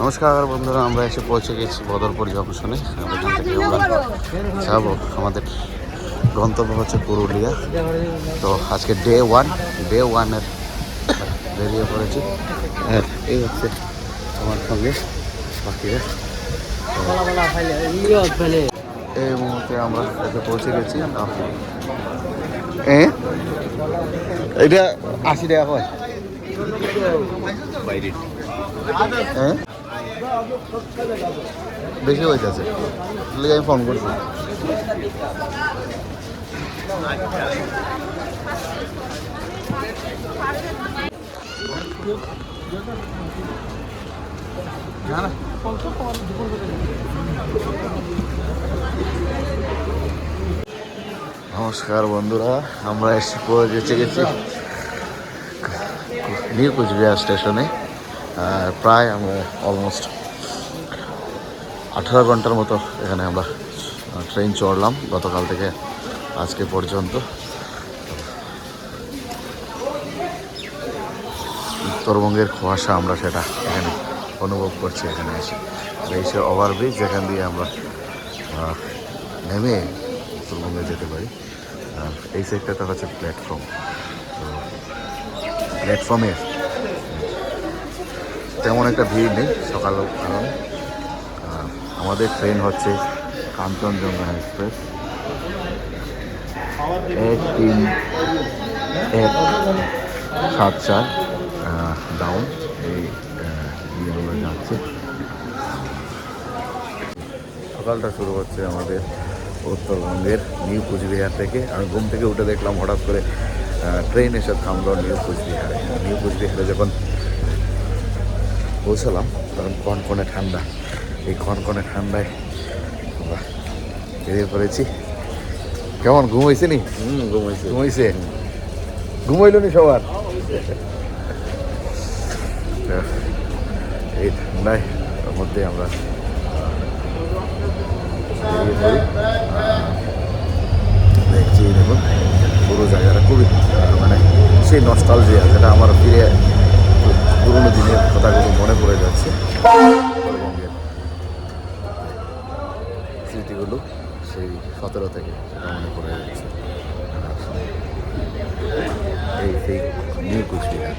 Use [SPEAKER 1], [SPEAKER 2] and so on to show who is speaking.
[SPEAKER 1] নমস্কার বন্ধুরা, আমরা এসে পৌঁছে গেছি বদরপুর জংশনে। এখান থেকে আমরা যাবো, আমাদের গন্তব্য হচ্ছে পুরুলিয়া। তো আজকে ডে ওয়ানের বেরিয়ে পড়েছি। আর এই হচ্ছে আমার সঙ্গে বাকিরা। এই মুহূর্তে আমরা এসে পৌঁছে গেছি। এটা 80 টাকা হয় বাইরে। হ্যাঁ বেশি হয়ে যাচ্ছে, আমি ফোন করছি। নমস্কার বন্ধুরা, আমরা এসে পৌঁছে গেছি নিউ কুচবিহার স্টেশনে। প্রায় আমরা অলমোস্ট 18 ঘন্টার মতো এখানে আমরা ট্রেন চড়লাম গতকাল থেকে আজকে পর্যন্ত। উত্তরবঙ্গের কুয়াশা আমরা সেটা এখানে অনুভব করছি। এখানে এসে ওভারব্রিজ যেখান দিয়ে আমরা নেমে উত্তরবঙ্গে যেতে পারি। এই সাইডটা হচ্ছে প্ল্যাটফর্ম। তো প্ল্যাটফর্মে তেমন একটা ভিড় নেই সকাল কারণ আমাদের ট্রেন হচ্ছে কাঞ্চনজঙ্ঘা এক্সপ্রেস 1374 ডাউন। এই আমরা যাচ্ছে। সকালটা শুরু হচ্ছে আমাদের উত্তরবঙ্গের নিউ কুচবিহার থেকে। আমি ঘুম থেকে উঠে দেখলাম হঠাৎ করে ট্রেন এসে থামলো নিউ কুচবিহারে। নিউ কুচবিহারে যখন পৌঁছালাম তখন কনকনে ঠান্ডা। এই কনকনে ঠান্ডায় আমরা বেরিয়ে পড়েছি। কেমন ঘুম হয়েছে নি? ঘুমাইছে। ঘুমাইল নি সবার? এই ঠান্ডায় মধ্যে আমরা বেরিয়ে পড়ি। দেখছি দেখুন পুরো জায়গাটা খুবই মানে সেই নস্টালজিয়া, যেটা আমার ফিরে পুরোনো দিনের কথাগুলো মনে পড়ে যাচ্ছে। উত্তরবঙ্গের স্মৃতিগুলো সেই 17 থেকে সেটা মনে পড়ে যাচ্ছে। এই সেই নিউ কুচবিহার।